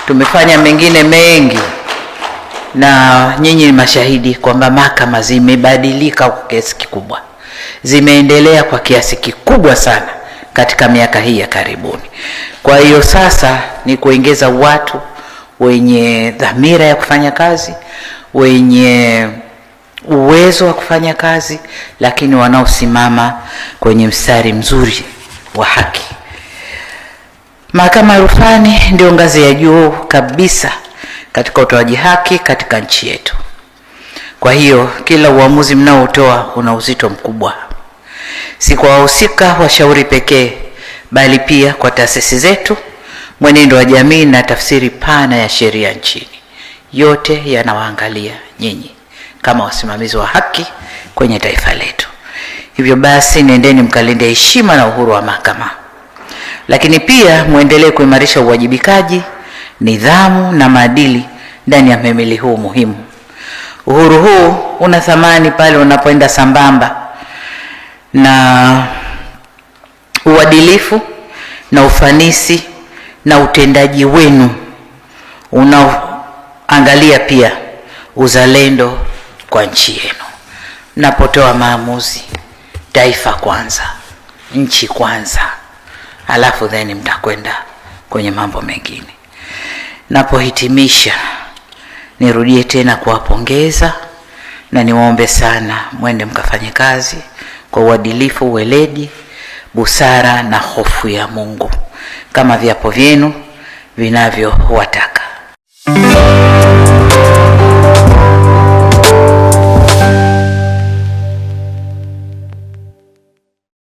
tumefanya mengine mengi, na nyinyi ni mashahidi kwamba mahakama zimebadilika kwa kiasi kikubwa, zimeendelea kwa kiasi kikubwa sana katika miaka hii ya karibuni. Kwa hiyo sasa ni kuongeza watu wenye dhamira ya kufanya kazi, wenye uwezo wa kufanya kazi, lakini wanaosimama kwenye mstari mzuri wa haki. Mahakama ya rufani ndio ngazi ya juu kabisa katika utoaji haki katika nchi yetu. Kwa hiyo kila uamuzi mnaotoa una uzito mkubwa, si kwa wahusika washauri pekee, bali pia kwa taasisi zetu, mwenendo wa jamii na tafsiri pana ya sheria nchini. Yote yanawaangalia nyinyi kama wasimamizi wa haki kwenye taifa letu. Hivyo basi, nendeni mkalinde heshima na uhuru wa mahakama, lakini pia muendelee kuimarisha uwajibikaji, nidhamu na maadili ndani ya mhimili huu muhimu. Uhuru huu una thamani pale unapoenda sambamba na uadilifu na ufanisi na utendaji wenu unaoangalia pia uzalendo kwa nchi yenu. Mnapotoa maamuzi, taifa kwanza, nchi kwanza, alafu then mtakwenda kwenye mambo mengine. Napohitimisha, nirudie tena kuwapongeza na niwaombe sana mwende mkafanye kazi kwa uadilifu, weledi, busara na hofu ya Mungu kama viapo vyenu vinavyowataka.